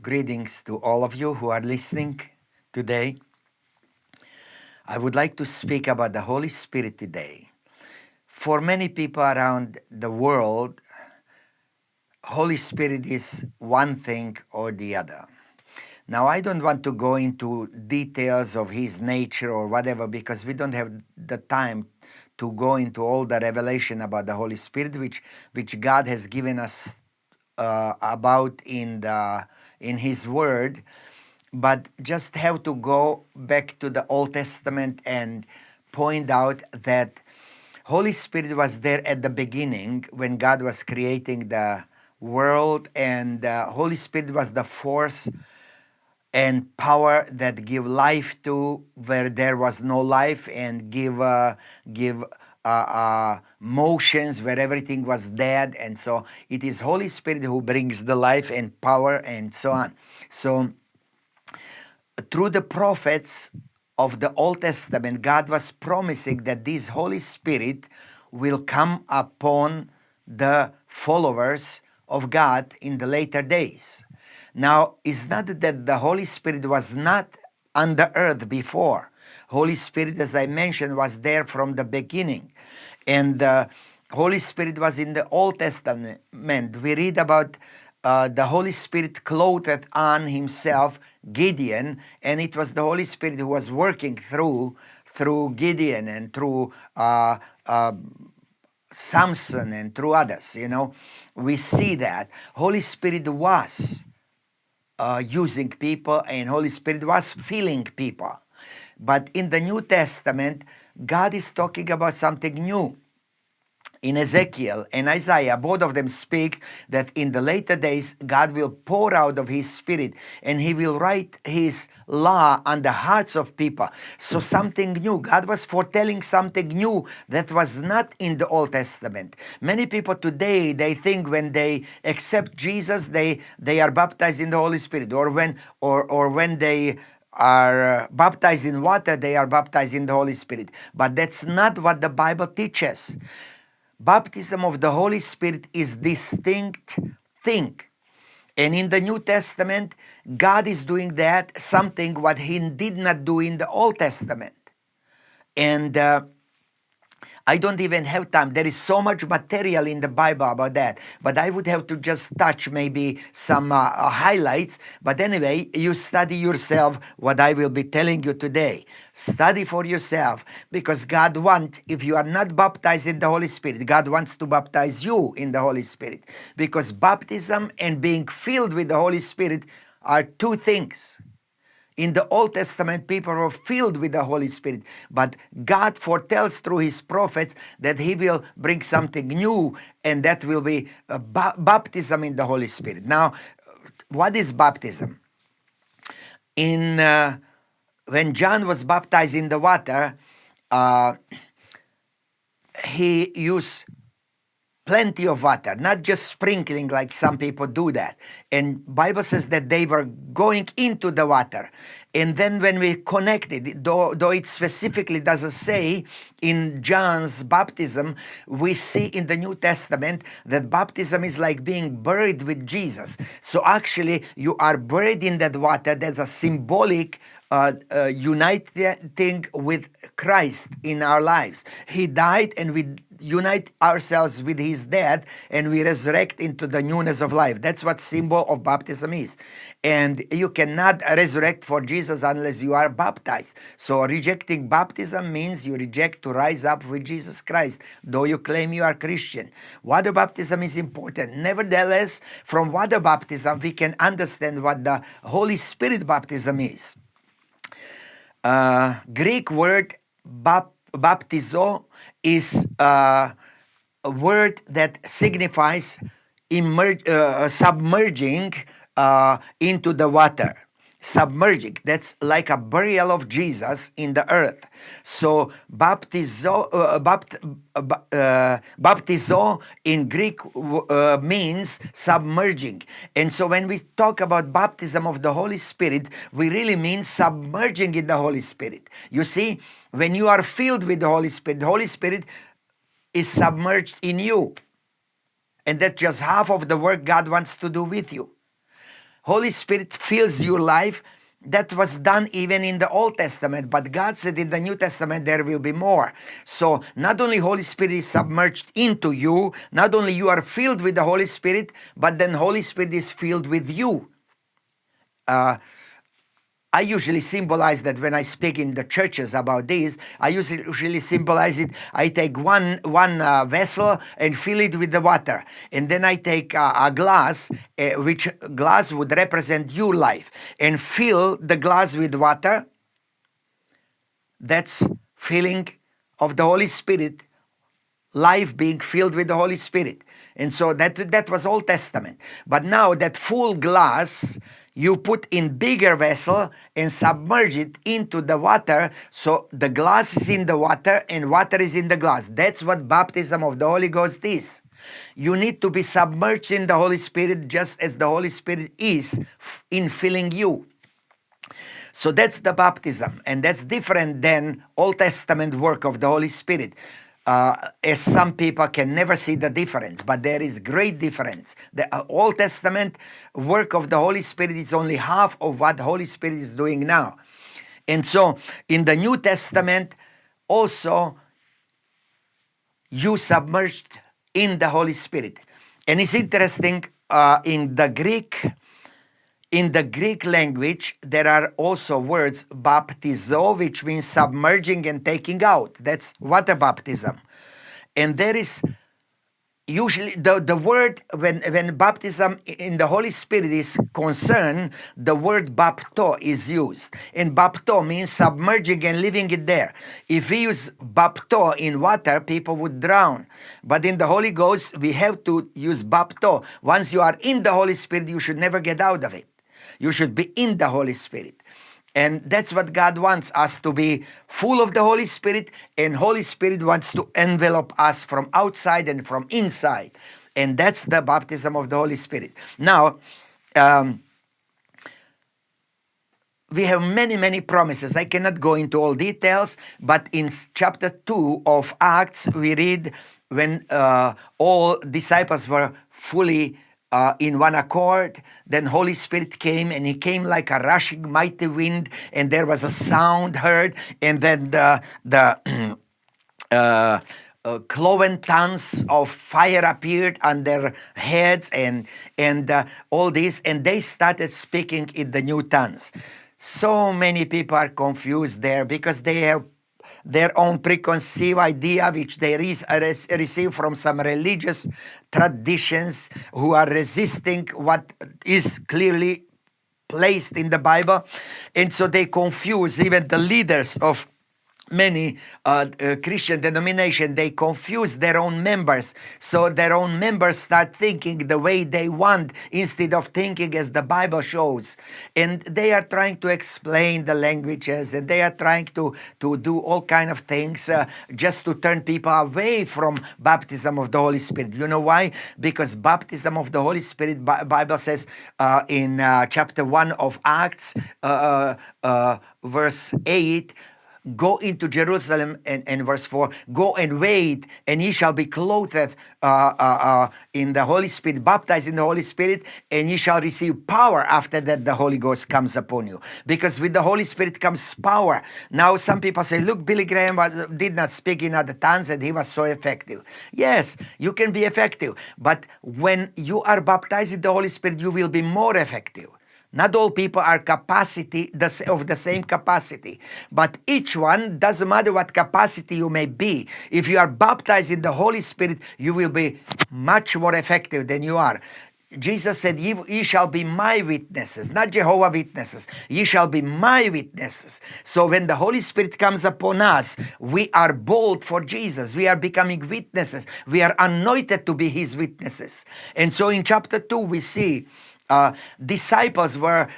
Greetings to all of you who are listening today. I would like to speak about the Holy Spirit today. For many people around the world, Holy Spirit is one thing or the other. Now, I don't want to go into details of his nature or whatever, because we don't have the time to go into all the revelation about the Holy Spirit, which God has given us about in his word, but just have to go back to the Old Testament and point out that Holy Spirit was there at the beginning when God was creating the world, and Holy Spirit was the force and power that give life to where there was no life, and give motions where everything was dead. And so it is Holy Spirit who brings the life and power and so on. So through the prophets of the Old Testament, God was promising that this Holy Spirit will come upon the followers of God in the later days. Now, it's not that the Holy Spirit was not on the earth before. Holy Spirit, as I mentioned, was there from the beginning. And the Holy Spirit was in the Old Testament. We read about the Holy Spirit clothed on himself Gideon, and it was the Holy Spirit who was working through Gideon and through Samson and through others. We see that Holy Spirit was using people, and Holy Spirit was filling people. But in the New Testament, God is talking about something new. In Ezekiel and Isaiah, both of them speak that in the later days, God will pour out of his Spirit, and he will write his law on the hearts of people. So something new. God was foretelling something new that was not in the Old Testament. Many people today, they think when they accept Jesus, they are baptized in the Holy Spirit, or when they are baptized in water, they are baptized in the Holy Spirit. But that's not what the Bible teaches. Baptism of the Holy Spirit is distinct thing. And in the New Testament, God is doing that, something what he did not do in the Old Testament. And I don't even have time. There is so much material in the Bible about that. But I would have to just touch maybe some highlights. But anyway, you study yourself what I will be telling you today. Study for yourself, because God wants, if you are not baptized in the Holy Spirit, God wants to baptize you in the Holy Spirit. Because baptism and being filled with the Holy Spirit are two things. In the Old Testament, people were filled with the Holy Spirit, but God foretells through his prophets that he will bring something new, and that will be baptism in the Holy Spirit. Now, what is baptism? When John was baptized in the water, he used plenty of water, not just sprinkling like some people do that. And Bible says that they were going into the water. And then when we connected, though it specifically doesn't say in John's baptism, we see in the New Testament that baptism is like being buried with Jesus. So actually you are buried in that water. That's a symbolic uniting with Christ in our lives. He died, and we unite ourselves with his death, and we resurrect into the newness of life. That's what symbol of baptism is. And you cannot resurrect for Jesus unless you are baptized. So rejecting baptism means you reject to rise up with Jesus Christ, though you claim you are Christian. Water baptism is important. Nevertheless, from water baptism, we can understand what the Holy Spirit baptism is. Greek word baptizo is a word that signifies submerging into the water. Submerging, that's like a burial of Jesus in the earth. So baptizo in Greek means submerging. And so when we talk about baptism of the Holy Spirit, we really mean submerging in the Holy Spirit. You see, when you are filled with the Holy Spirit is submerged in you. And that's just half of the work God wants to do with you. Holy Spirit fills your life. That was done even in the Old Testament, but God said in the New Testament there will be more. So not only Holy Spirit is submerged into you, not only you are filled with the Holy Spirit, but then Holy Spirit is filled with you. I usually symbolize that when I speak in the churches about this. I usually symbolize it. I take one vessel and fill it with the water, and then I take a glass, which glass would represent your life, and fill the glass with water. That's filling of the Holy Spirit, life being filled with the Holy Spirit. And so that was Old Testament. But now that full glass, you put in bigger vessel and submerge it into the water, so the glass is in the water and water is in the glass. That's what baptism of the Holy Ghost is. You need to be submerged in the Holy Spirit just as the Holy Spirit is in filling you. So that's the baptism, and that's different than Old Testament work of the Holy Spirit. As some people can never see the difference, but there is great difference. The Old Testament work of the Holy Spirit is only half of what the Holy Spirit is doing now. And so in the New Testament also you submerged in the Holy Spirit. And it's interesting, in the Greek language, there are also words baptizo, which means submerging and taking out. That's water baptism. And there is usually the word, when baptism in the Holy Spirit is concerned, the word bapto is used. And bapto means submerging and leaving it there. If we use bapto in water, people would drown. But in the Holy Ghost, we have to use bapto. Once you are in the Holy Spirit, you should never get out of it. You should be in the Holy Spirit. And that's what God wants us to be, full of the Holy Spirit, and Holy Spirit wants to envelop us from outside and from inside. And that's the baptism of the Holy Spirit. Now, we have many promises. I cannot go into all details, but in chapter 2 of Acts, we read when all disciples were fully in one accord, then Holy Spirit came, and he came like a rushing mighty wind, and there was a sound heard, and then the cloven tongues of fire appeared on their heads, and all this, and they started speaking in the new tongues. So many people are confused there because they have their own preconceived idea, which they receive from some religious traditions who are resisting what is clearly placed in the Bible. And so they confuse even the leaders of many Christian denominations. They confuse their own members, so their own members start thinking the way they want instead of thinking as the Bible shows. And they are trying to explain the languages, and they are trying to do all kind of things just to turn people away from baptism of the Holy Spirit. You know why? Because baptism of the Holy Spirit, Bible says in chapter 1 of Acts, verse 8, go into Jerusalem, and verse 4, go and wait, and ye shall be clothed in the Holy Spirit, baptized in the Holy Spirit, and ye shall receive power after that the Holy Ghost comes upon you. Because with the Holy Spirit comes power. Now some people say, look, Billy Graham did not speak in other tongues and he was so effective. Yes, you can be effective, but when you are baptized in the Holy Spirit, you will be more effective. Not all people are of the same capacity, but each one, doesn't matter what capacity you may be. If you are baptized in the Holy Spirit, you will be much more effective than you are. Jesus said, ye shall be my witnesses, not Jehovah's Witnesses. Ye shall be my witnesses. So when the Holy Spirit comes upon us, we are bold for Jesus. We are becoming witnesses. We are anointed to be his witnesses. And so in chapter 2, we see disciples were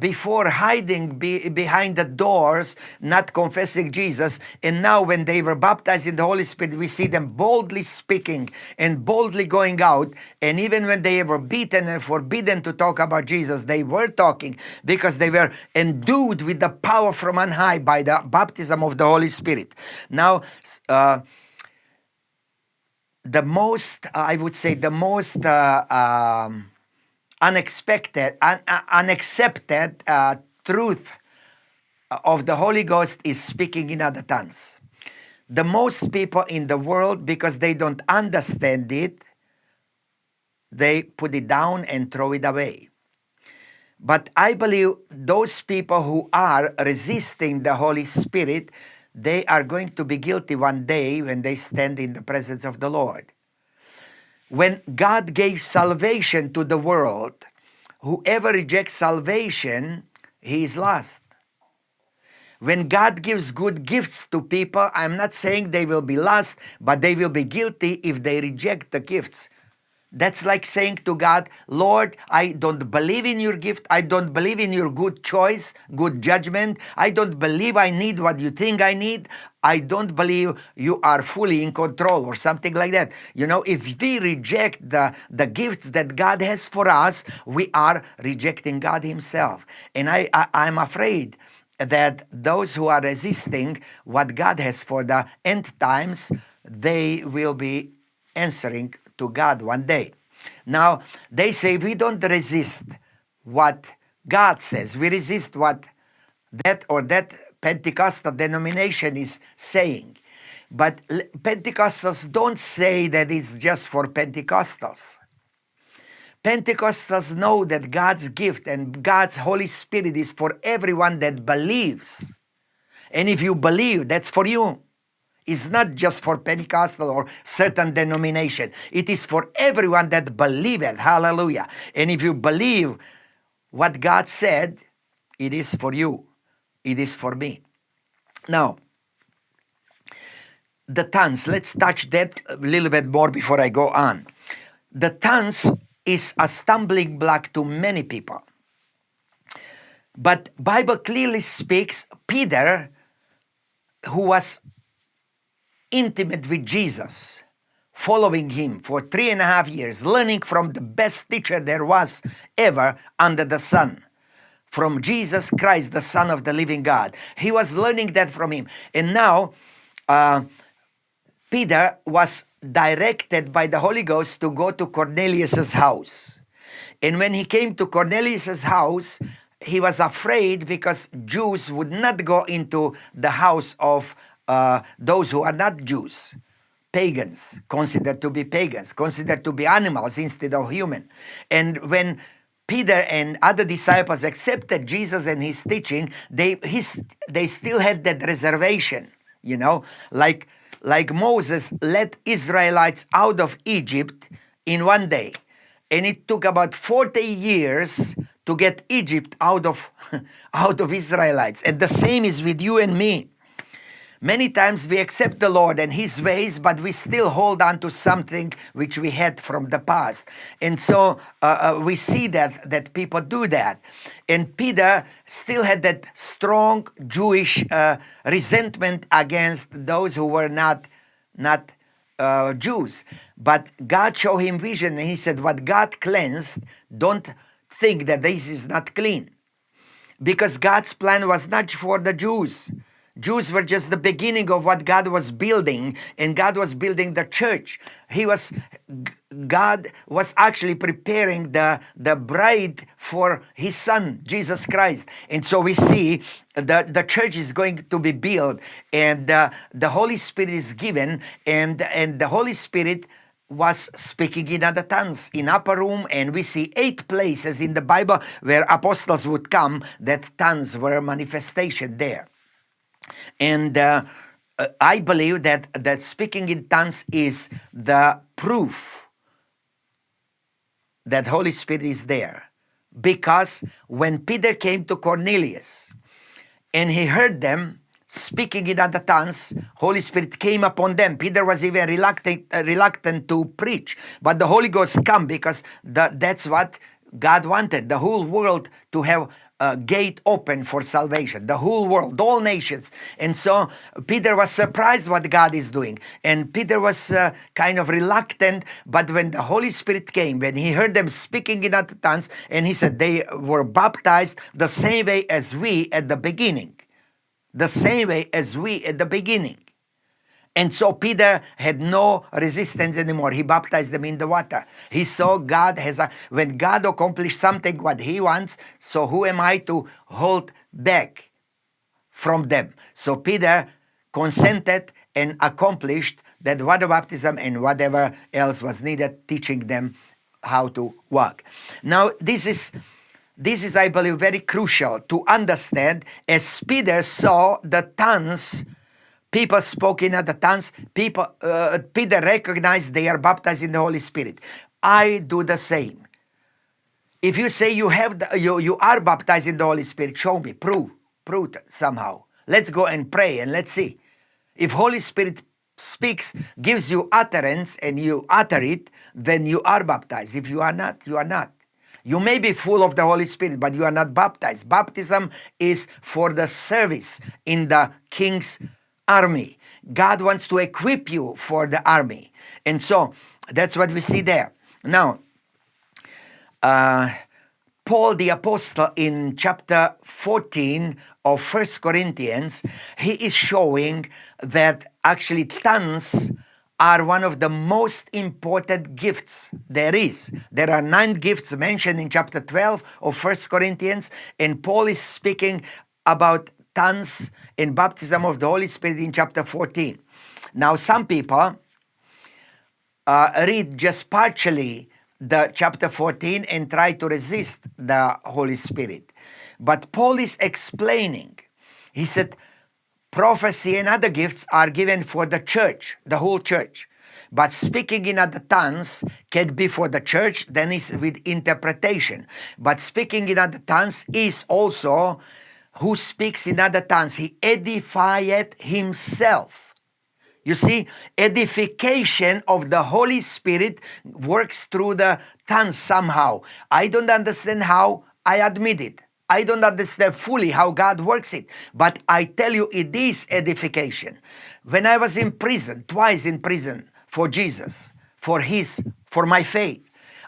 before hiding behind the doors, not confessing Jesus. And now when they were baptized in the Holy Spirit, we see them boldly speaking and boldly going out. And even when they were beaten and forbidden to talk about Jesus, they were talking because they were endued with the power from on high by the baptism of the Holy Spirit. Now, the most unaccepted truth of the Holy Ghost is speaking in other tongues. The most people in the world, because they don't understand it, they put it down and throw it away. But I believe those people who are resisting the Holy Spirit, they are going to be guilty one day when they stand in the presence of the Lord. When God gave salvation to the world, whoever rejects salvation, he is lost. When God gives good gifts to people, I'm not saying they will be lost, but they will be guilty if they reject the gifts. That's like saying to God, Lord, I don't believe in your gift. I don't believe in your good choice, good judgment. I don't believe I need what you think I need. I don't believe you are fully in control or something like that. You know, if we reject the gifts that God has for us, we are rejecting God himself. And I'm afraid that those who are resisting what God has for the end times, they will be answering to God one day. Now, they say we don't resist what God says. We resist what that or that Pentecostal denomination is saying. But Pentecostals don't say that it's just for Pentecostals. Pentecostals know that God's gift and God's Holy Spirit is for everyone that believes. And if you believe, that's for you. It's not just for Pentecostal or certain denomination. It is for everyone that believeth. Hallelujah. And if you believe what God said, it is for you. It is for me. Now, the tongues, let's touch that a little bit more before I go on. The tongues is a stumbling block to many people. But Bible clearly speaks, Peter, who was intimate with Jesus, following him for 3.5 years, learning from the best teacher there was ever under the sun, from Jesus Christ, the Son of the living God. He was learning that from him. And now, Peter was directed by the Holy Ghost to go to Cornelius' house. And when he came to Cornelius' house, he was afraid because Jews would not go into the house of those who are not Jews, pagans, considered to be pagans, considered to be animals instead of human. And when Peter and other disciples accepted Jesus and his teaching, they still had that reservation, you know, like Moses led Israelites out of Egypt in one day. And it took about 40 years to get Egypt out of Israelites. And the same is with you and me. Many times we accept the Lord and his ways, but we still hold on to something which we had from the past. And so we see that people do that. And Peter still had that strong Jewish resentment against those who were not Jews. But God showed him vision, and he said, what God cleansed, don't think that this is not clean. Because God's plan was not for the Jews. Jews were just the beginning of what God was building, and God was building the church. God was actually preparing the bride for his son, Jesus Christ. And so we see the church is going to be built, and the Holy Spirit is given, and the Holy Spirit was speaking in other tongues in upper room, and we see 8 places in the Bible where apostles would come that tongues were manifestation there. And I believe that speaking in tongues is the proof that Holy Spirit is there. Because when Peter came to Cornelius and he heard them speaking in other tongues, Holy Spirit came upon them. Peter was even reluctant to preach, but the Holy Ghost come because that's what God wanted, the whole world to have a gate open for salvation, the whole world, all nations. And so Peter was surprised what God is doing. And Peter was kind of reluctant, but when the Holy Spirit came, when he heard them speaking in other tongues, and he said they were baptized the same way as we at the beginning. The same way as we at the beginning. And so Peter had no resistance anymore. He baptized them in the water. He saw God when God accomplished something what he wants, so who am I to hold back from them? So Peter consented and accomplished that water baptism and whatever else was needed, teaching them how to walk. Now this is, I believe, very crucial to understand. As Peter saw the tongues, people spoke in other tongues, Peter recognized they are baptized in the Holy Spirit. I do the same. If you say you are baptized in the Holy Spirit, show me, prove it somehow. Let's go and pray and let's see. If Holy Spirit speaks, gives you utterance and you utter it, then you are baptized. If you are not, you are not. You may be full of the Holy Spirit, but you are not baptized. Baptism is for the service in the King's army. God wants to equip you for the army. And so that's what we see there. Now, Paul the Apostle in chapter 14 of 1 Corinthians, he is showing that actually tongues are one of the most important gifts there is. There are 9 gifts mentioned in chapter 12 of 1 Corinthians, and Paul is speaking about tongues and baptism of the Holy Spirit in chapter 14. Now, some people read just partially the chapter 14 and try to resist the Holy Spirit. But Paul is explaining. He said, prophecy and other gifts are given for the church, the whole church. But speaking in other tongues can be for the church, then is with interpretation. But speaking in other tongues is also who speaks in other tongues. He edifieth himself. You see, edification of the Holy Spirit works through the tongues somehow. I don't understand how, I admit it. I don't understand fully how God works it, but I tell you it is edification. When I was in prison, twice in prison for Jesus, for my faith,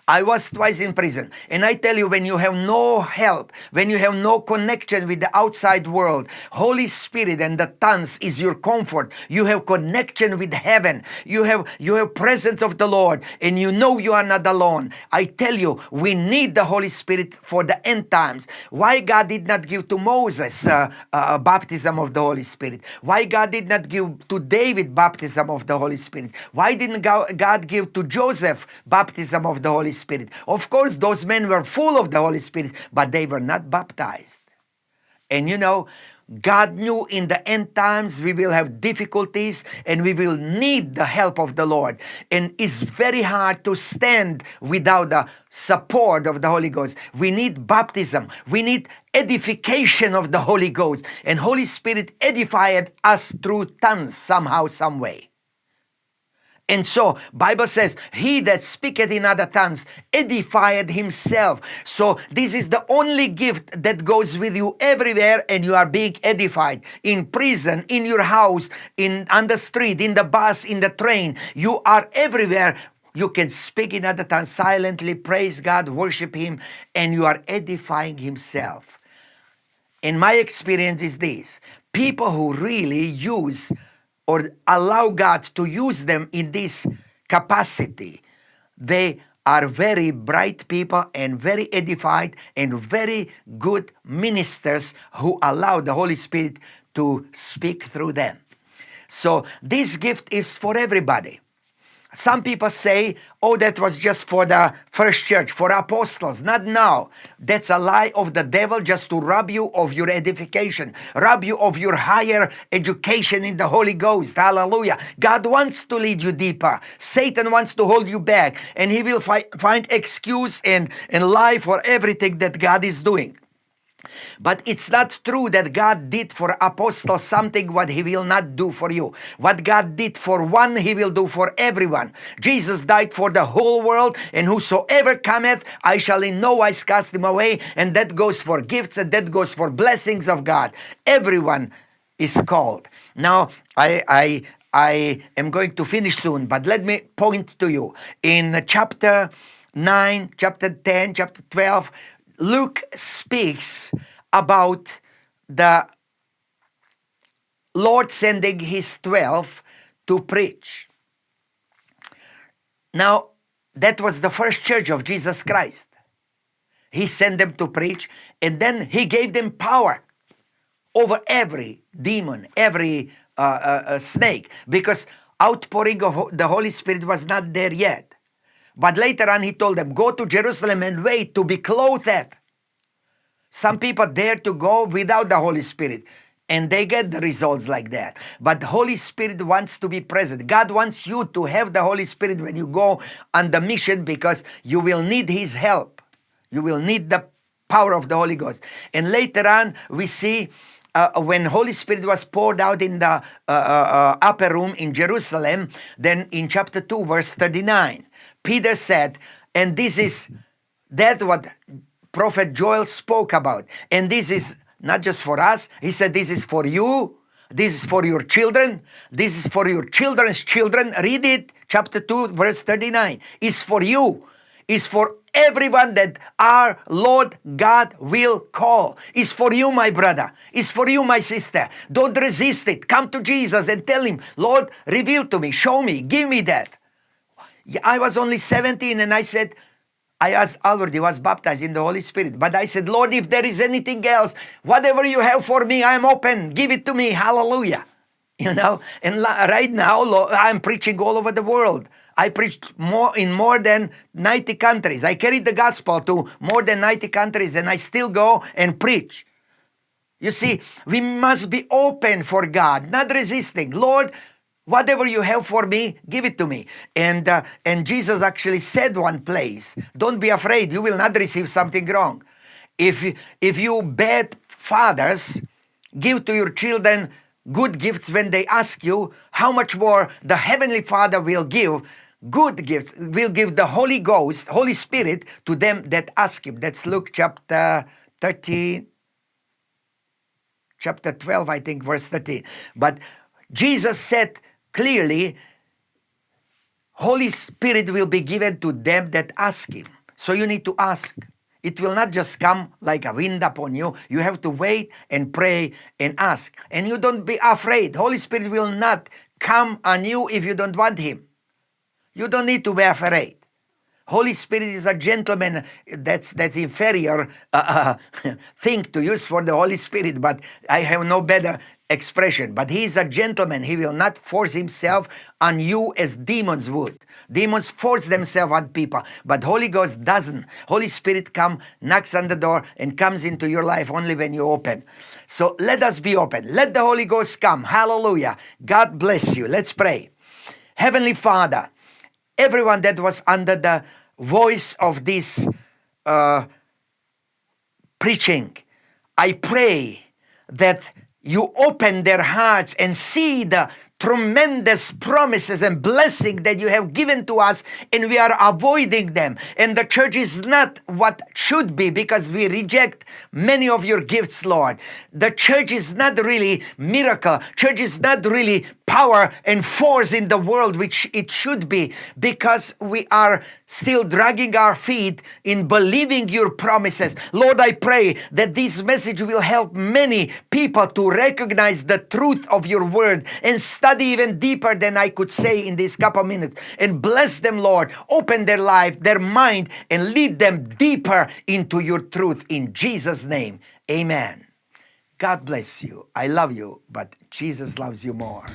I was twice in prison. And I tell you, when you have no help, when you have no connection with the outside world, Holy Spirit and the tongues is your comfort. You have connection with heaven. You have presence of the Lord, and you know you are not alone. I tell you, we need the Holy Spirit for the end times. Why God did not give to Moses baptism of the Holy Spirit? Why God did not give to David baptism of the Holy Spirit? Why didn't God give to Joseph baptism of the Holy Spirit? Of course, those men were full of the Holy Spirit, but they were not baptized. And you know, God knew in the end times we will have difficulties and we will need the help of the Lord. And it's very hard to stand without the support of the Holy Ghost. We need baptism. We need edification of the Holy Ghost. And Holy Spirit edified us through tongues somehow, some way. And so, Bible says, he that speaketh in other tongues edified himself. So, this is the only gift that goes with you everywhere, and you are being edified. In prison, in your house, on the street, in the bus, in the train. You are everywhere. You can speak in other tongues silently, praise God, worship him, and you are edifying himself. And my experience is this. People who really use or allow God to use them in this capacity, they are very bright people and very edified and very good ministers who allow the Holy Spirit to speak through them. So this gift is for everybody. Some people say, oh, that was just for the first church, for apostles. Not now. That's a lie of the devil, just to rob you of your edification, rob you of your higher education in the Holy Ghost. Hallelujah. God wants to lead you deeper. Satan wants to hold you back, and he will find excuse and lie for everything that God is doing. But it's not true that God did for apostles something what he will not do for you. What God did for one, he will do for everyone. Jesus died for the whole world, and whosoever cometh, I shall in no wise cast him away. And that goes for gifts, and that goes for blessings of God. Everyone is called. Now, I am going to finish soon, but let me point to you. In chapter 9, chapter 10, chapter 12, Luke speaks about the Lord sending his 12 to preach. Now, that was the first church of Jesus Christ. He sent them to preach, and then he gave them power over every demon, every snake, because outpouring of the Holy Spirit was not there yet. But later on, he told them, go to Jerusalem and wait to be clothed. Some people dare to go without the Holy Spirit, and they get the results like that. But the Holy Spirit wants to be present. God wants you to have the Holy Spirit when you go on the mission, because you will need his help. You will need the power of the Holy Ghost. And later on, we see when Holy Spirit was poured out in the upper room in Jerusalem, then in chapter 2, verse 39, Peter said, and this is that what Prophet Joel spoke about. And this is not just for us. He said, this is for you. This is for your children. This is for your children's children. Read it. Chapter 2, verse 39. It's for you. It's for everyone that our Lord God will call. It's for you, my brother. It's for you, my sister. Don't resist it. Come to Jesus and tell him, Lord, reveal to me, show me, give me that. I was only 17 and I said, I already was baptized in the Holy Spirit. But I said, Lord, if there is anything else, whatever you have for me, I'm open. Give it to me. Hallelujah. You know, and right now, I'm preaching all over the world. I preached in more than 90 countries. I carried the gospel to more than 90 countries, and I still go and preach. You see, we must be open for God, not resisting. Lord, whatever you have for me, give it to me. And Jesus actually said one place, don't be afraid, you will not receive something wrong. If you bad fathers give to your children good gifts when they ask you, how much more the Heavenly Father will give good gifts, will give the Holy Ghost, Holy Spirit to them that ask him. That's Luke chapter 13, chapter 12, I think, verse 13. But Jesus said clearly, Holy Spirit will be given to them that ask him. So you need to ask. It will not just come like a wind upon you. You have to wait and pray and ask. And you don't be afraid. Holy Spirit will not come on you if you don't want him. You don't need to be afraid. Holy Spirit is a gentleman. That's inferior thing to use for the Holy Spirit, but I have no better expression. But he is a gentleman. He will not force himself on you as demons would. Demons force themselves on people, but Holy Ghost doesn't. Holy Spirit knocks on the door and comes into your life only when you open. So let us be open. Let the Holy Ghost come. Hallelujah. God bless you. Let's pray. Heavenly Father, everyone that was under the voice of this preaching, I pray that you open their hearts and see the tremendous promises and blessing that you have given to us, and we are avoiding them. And the church is not what should be because we reject many of your gifts, Lord. The church is not really miracle. Church is not really power and force in the world, which it should be, because we are still dragging our feet in believing your promises. Lord, I pray that this message will help many people to recognize the truth of your word and study even deeper than I could say in these couple minutes. And bless them, Lord. Open their life, their mind, and lead them deeper into your truth. In Jesus' name, amen. God bless you. I love you, but Jesus loves you more.